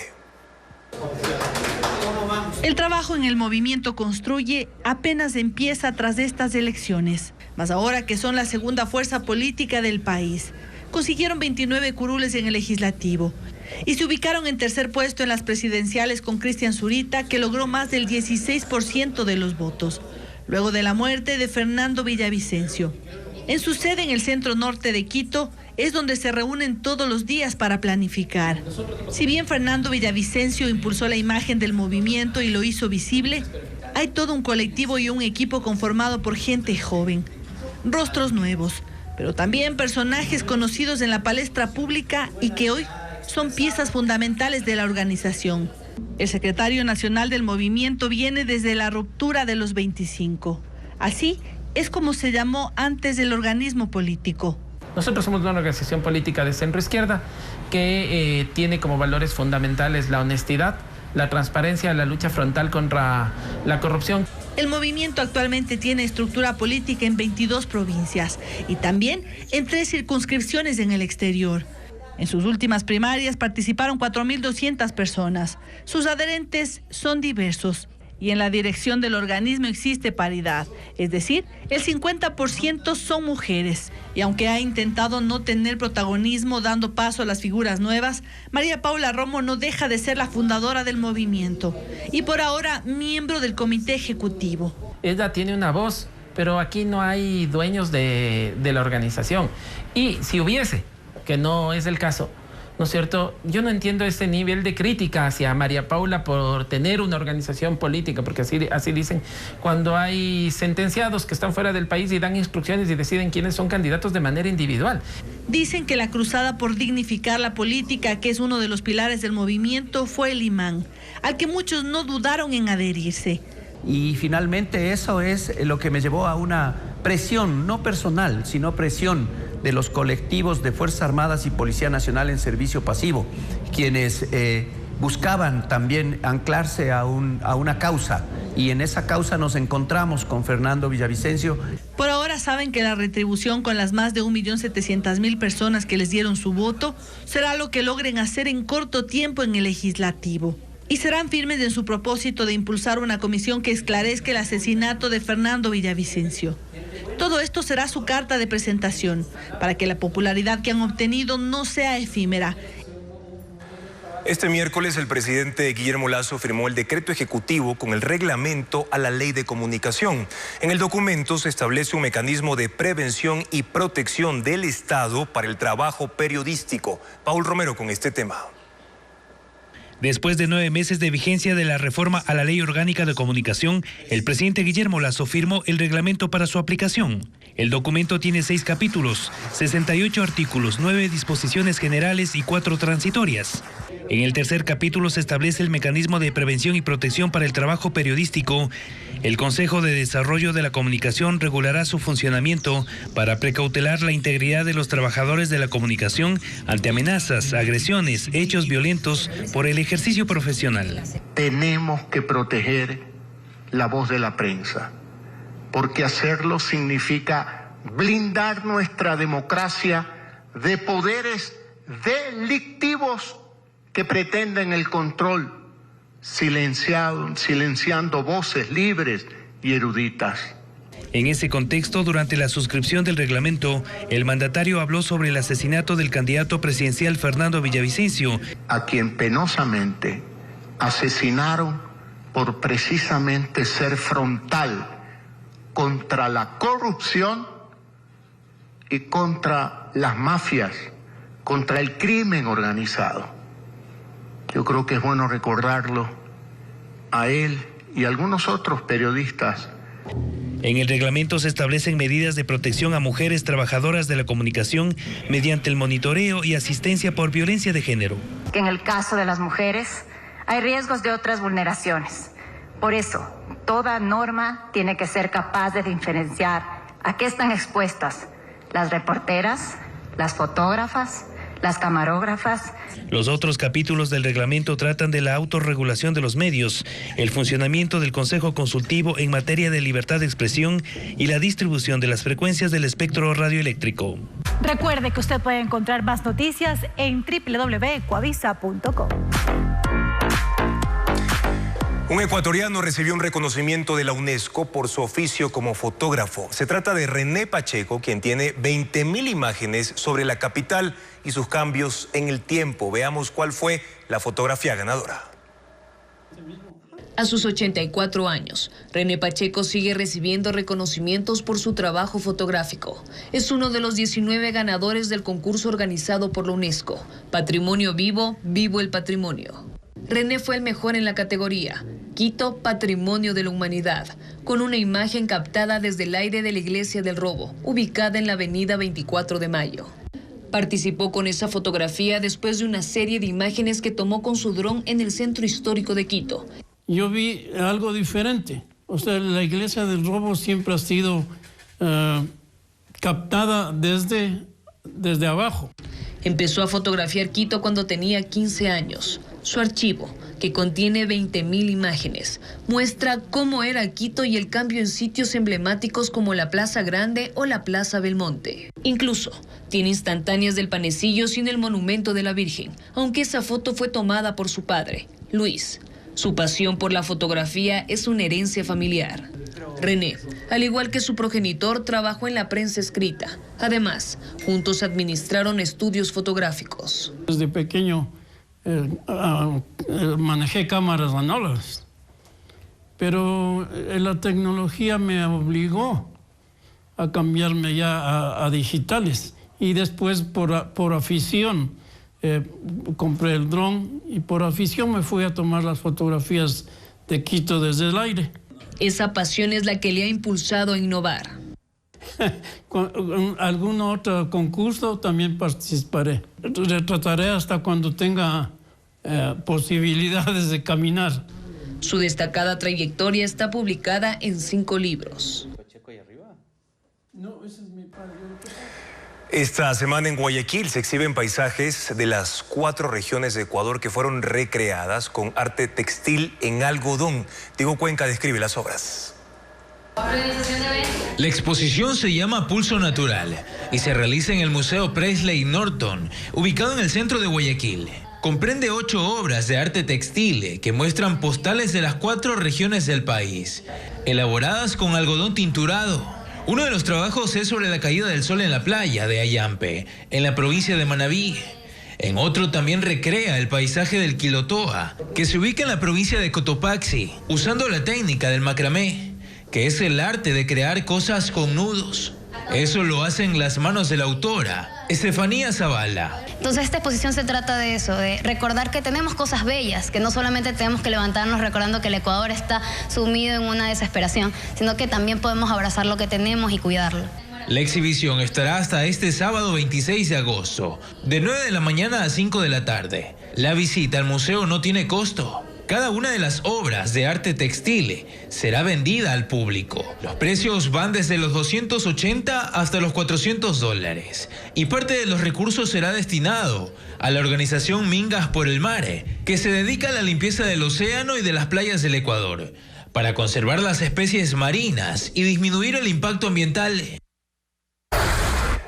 El trabajo en el movimiento Construye apenas empieza tras estas elecciones. Más ahora que son la segunda fuerza política del país. Consiguieron 29 curules en el legislativo y se ubicaron en tercer puesto en las presidenciales con Cristian Zurita, que logró más del 16% de los votos, luego de la muerte de Fernando Villavicencio. En su sede en el centro norte de Quito es donde se reúnen todos los días para planificar. Si bien Fernando Villavicencio impulsó la imagen del movimiento y lo hizo visible, hay todo un colectivo y un equipo conformado por gente joven, rostros nuevos, pero también personajes conocidos en la palestra pública y que hoy son piezas fundamentales de la organización. El secretario nacional del movimiento viene desde la ruptura de los 25. Así es como se llamó antes del organismo político. Nosotros somos una organización política de centro izquierda que tiene como valores fundamentales la honestidad, la transparencia, la lucha frontal contra la corrupción. El movimiento actualmente tiene estructura política en 22 provincias y también en 3 circunscripciones en el exterior. En sus últimas primarias participaron 4.200 personas. Sus adherentes son diversos y en la dirección del organismo existe paridad, es decir, el 50% son mujeres. Y aunque ha intentado no tener protagonismo dando paso a las figuras nuevas, María Paula Romo no deja de ser la fundadora del movimiento y por ahora miembro del comité ejecutivo. Ella tiene una voz, pero aquí no hay dueños de la organización. Y si hubiese, que no es el caso, ¿no es cierto? Yo no entiendo ese nivel de crítica hacia María Paula por tener una organización política, porque así dicen cuando hay sentenciados que están fuera del país y dan instrucciones y deciden quiénes son candidatos de manera individual. Dicen que la cruzada por dignificar la política, que es uno de los pilares del movimiento, fue el imán, al que muchos no dudaron en adherirse. Y finalmente eso es lo que me llevó a una presión, no personal, sino presión de los colectivos de Fuerzas Armadas y Policía Nacional en servicio pasivo, quienes buscaban también anclarse a una causa, y en esa causa nos encontramos con Fernando Villavicencio. Por ahora saben que la retribución con las más de 1.700.000 personas que les dieron su voto será lo que logren hacer en corto tiempo en el legislativo. Y serán firmes en su propósito de impulsar una comisión que esclarezca el asesinato de Fernando Villavicencio. Todo esto será su carta de presentación, para que la popularidad que han obtenido no sea efímera. Este miércoles el presidente Guillermo Lasso firmó el decreto ejecutivo con el reglamento a la Ley de Comunicación. En el documento se establece un mecanismo de prevención y protección del Estado para el trabajo periodístico. Paul Romero con este tema. Después de 9 meses de vigencia de la reforma a la Ley Orgánica de Comunicación, el presidente Guillermo Lasso firmó el reglamento para su aplicación. El documento tiene 6 capítulos, 68 artículos, 9 disposiciones generales y 4 transitorias. En el tercer capítulo se establece el mecanismo de prevención y protección para el trabajo periodístico. El Consejo de Desarrollo de la Comunicación regulará su funcionamiento para precautelar la integridad de los trabajadores de la comunicación ante amenazas, agresiones, hechos violentos por el ejercicio profesional. Tenemos que proteger la voz de la prensa, porque hacerlo significa blindar nuestra democracia de poderes delictivos que pretenden el control, silenciando voces libres y eruditas. En ese contexto, durante la suscripción del reglamento, el mandatario habló sobre el asesinato del candidato presidencial Fernando Villavicencio, a quien penosamente asesinaron por precisamente ser frontal contra la corrupción y contra las mafias, contra el crimen organizado. Yo creo que es bueno recordarlo a él y a algunos otros periodistas. En el reglamento se establecen medidas de protección a mujeres trabajadoras de la comunicación mediante el monitoreo y asistencia por violencia de género. Que en el caso de las mujeres hay riesgos de otras vulneraciones. Por eso, toda norma tiene que ser capaz de diferenciar a qué están expuestas las reporteras, las fotógrafas, las camarógrafas. Los otros capítulos del reglamento tratan de la autorregulación de los medios, el funcionamiento del Consejo Consultivo en materia de libertad de expresión y la distribución de las frecuencias del espectro radioeléctrico. Recuerde que usted puede encontrar más noticias en www.ecuavisa.com. Un ecuatoriano recibió un reconocimiento de la UNESCO por su oficio como fotógrafo. Se trata de René Pacheco, quien tiene 20.000 imágenes sobre la capital y sus cambios en el tiempo. Veamos cuál fue la fotografía ganadora. A sus 84 años, René Pacheco sigue recibiendo reconocimientos por su trabajo fotográfico. Es uno de los 19 ganadores del concurso organizado por la UNESCO, Patrimonio Vivo, Vivo el Patrimonio. René fue el mejor en la categoría Quito Patrimonio de la Humanidad, con una imagen captada desde el aire de la Iglesia del Robo, ubicada en la avenida 24 de Mayo. Participó con esa fotografía después de una serie de imágenes que tomó con su dron en el centro histórico de Quito. Yo vi algo diferente. O sea, la Iglesia del Robo siempre ha sido captada desde abajo. Empezó a fotografiar Quito cuando tenía 15 años. Su archivo, que contiene 20.000 imágenes, muestra cómo era Quito y el cambio en sitios emblemáticos como la Plaza Grande o la Plaza Belmonte. Incluso tiene instantáneas del Panecillo sin el monumento de la Virgen, aunque esa foto fue tomada por su padre, Luis. Su pasión por la fotografía es una herencia familiar. René, al igual que su progenitor, trabajó en la prensa escrita. Además, juntos administraron estudios fotográficos. Desde pequeño manejé cámaras análogas, pero la tecnología me obligó a cambiarme ya a digitales, y después por afición compré el dron y por afición me fui a tomar las fotografías de Quito desde el aire. Esa pasión es la que le ha impulsado a innovar. Con algún otro concurso también participaré. Retrataré hasta cuando tenga posibilidades de caminar. Su destacada trayectoria está publicada en 5 libros. Esta semana en Guayaquil se exhiben paisajes de las 4 regiones de Ecuador que fueron recreadas con arte textil en algodón. Diego Cuenca describe las obras. La exposición se llama Pulso Natural y se realiza en el Museo Presley Norton, ubicado en el centro de Guayaquil. Comprende 8 obras de arte textil que muestran postales de las 4 regiones del país, elaboradas con algodón tinturado. Uno de los trabajos es sobre la caída del sol en la playa de Ayampe, en la provincia de Manabí. En otro también recrea el paisaje del Quilotoa, que se ubica en la provincia de Cotopaxi, usando la técnica del macramé, que es el arte de crear cosas con nudos. Eso lo hacen las manos de la autora, Estefanía Zavala. Entonces esta exposición se trata de eso, de recordar que tenemos cosas bellas, que no solamente tenemos que levantarnos recordando que el Ecuador está sumido en una desesperación, sino que también podemos abrazar lo que tenemos y cuidarlo. La exhibición estará hasta este sábado 26 de agosto, de 9 de la mañana a 5 de la tarde. La visita al museo no tiene costo. Cada una de las obras de arte textil será vendida al público. Los precios van desde los $280 hasta los $400 y parte de los recursos será destinado a la organización Mingas por el Mar, que se dedica a la limpieza del océano y de las playas del Ecuador, para conservar las especies marinas y disminuir el impacto ambiental.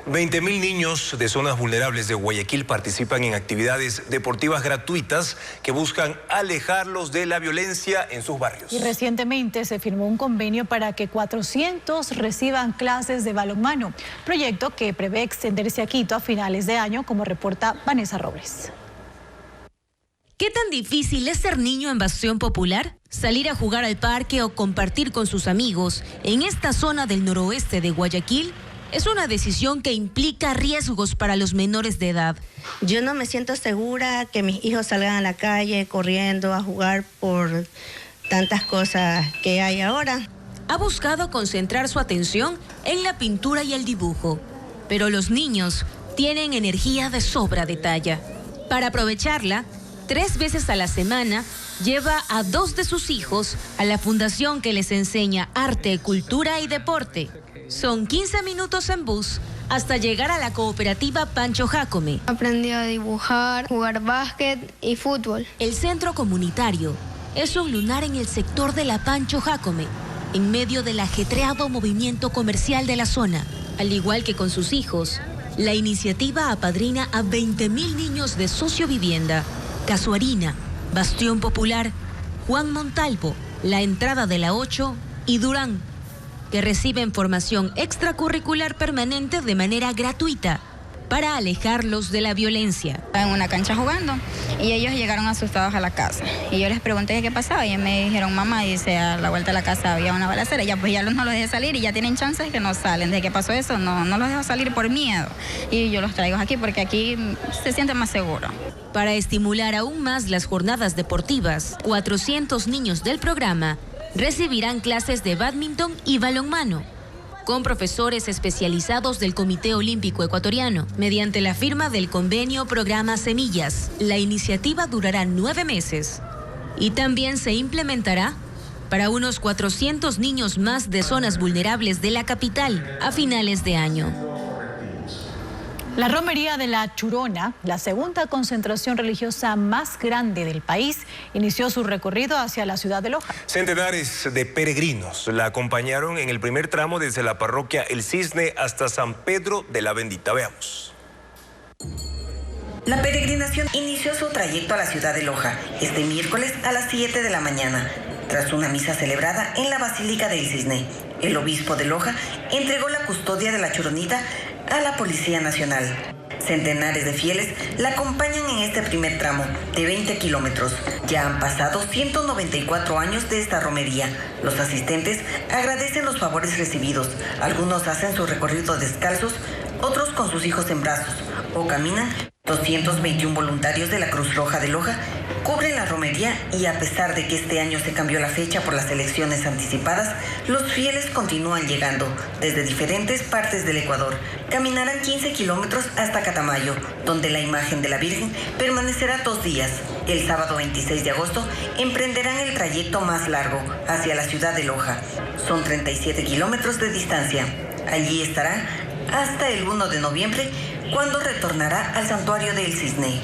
20.000 niños de zonas vulnerables de Guayaquil participan en actividades deportivas gratuitas que buscan alejarlos de la violencia en sus barrios. Y recientemente se firmó un convenio para que 400 reciban clases de balonmano, proyecto que prevé extenderse a Quito a finales de año, como reporta Vanessa Robles. ¿Qué tan difícil es ser niño en Bastión Popular? Salir a jugar al parque o compartir con sus amigos en esta zona del noroeste de Guayaquil es una decisión que implica riesgos para los menores de edad. Yo no me siento segura que mis hijos salgan a la calle corriendo a jugar por tantas cosas que hay ahora. Ha buscado concentrar su atención en la pintura y el dibujo, pero los niños tienen energía de sobra de talla. Para aprovecharla, 3 veces a la semana lleva a 2 de sus hijos a la fundación que les enseña arte, cultura y deporte. Son 15 minutos en bus hasta llegar a la cooperativa Pancho Jácome. Aprendí a dibujar, jugar básquet y fútbol. El centro comunitario es un lunar en el sector de la Pancho Jácome, en medio del ajetreado movimiento comercial de la zona. Al igual que con sus hijos, la iniciativa apadrina a 20.000 niños de sociovivienda, Casuarina, Bastión Popular, Juan Montalvo, La Entrada de la 8 y Durán, que reciben formación extracurricular permanente de manera gratuita para alejarlos de la violencia. Estaba en una cancha jugando y ellos llegaron asustados a la casa. Y yo les pregunté qué pasaba y ellos me dijeron, mamá, dice, a la vuelta de la casa había una balacera. Ya pues ya no los dejé salir y ya tienen chances que no salen. Desde que pasó eso no los dejo salir por miedo. Y yo los traigo aquí porque aquí se sienten más seguros. Para estimular aún más las jornadas deportivas, 400 niños del programa recibirán clases de bádminton y balonmano, con profesores especializados del Comité Olímpico Ecuatoriano, mediante la firma del convenio Programa Semillas. La iniciativa durará 9 meses y también se implementará para unos 400 niños más de zonas vulnerables de la capital a finales de año. La romería de la Churona, la segunda concentración religiosa más grande del país, inició su recorrido hacia la ciudad de Loja. Centenares de peregrinos la acompañaron en el primer tramo desde la parroquia El Cisne hasta San Pedro de la Bendita. Veamos. La peregrinación inició su trayecto a la ciudad de Loja este miércoles a las 7 de la mañana. Tras una misa celebrada en la Basílica del Cisne, el obispo de Loja entregó la custodia de la Churonita a la Policía Nacional. Centenares de fieles la acompañan en este primer tramo de 20 kilómetros. Ya han pasado 194 años de esta romería. Los asistentes agradecen los favores recibidos. Algunos hacen su recorrido descalzos, otros con sus hijos en brazos o caminan. 221 voluntarios de la Cruz Roja de Loja cubren la romería y a pesar de que este año se cambió la fecha por las elecciones anticipadas, los fieles continúan llegando desde diferentes partes del Ecuador. Caminarán 15 kilómetros hasta Catamayo, donde la imagen de la Virgen permanecerá 2 días. El sábado 26 de agosto emprenderán el trayecto más largo hacia la ciudad de Loja. Son 37 kilómetros de distancia. Allí estarán hasta el 1 de noviembre, cuando retornará al santuario del Cisne.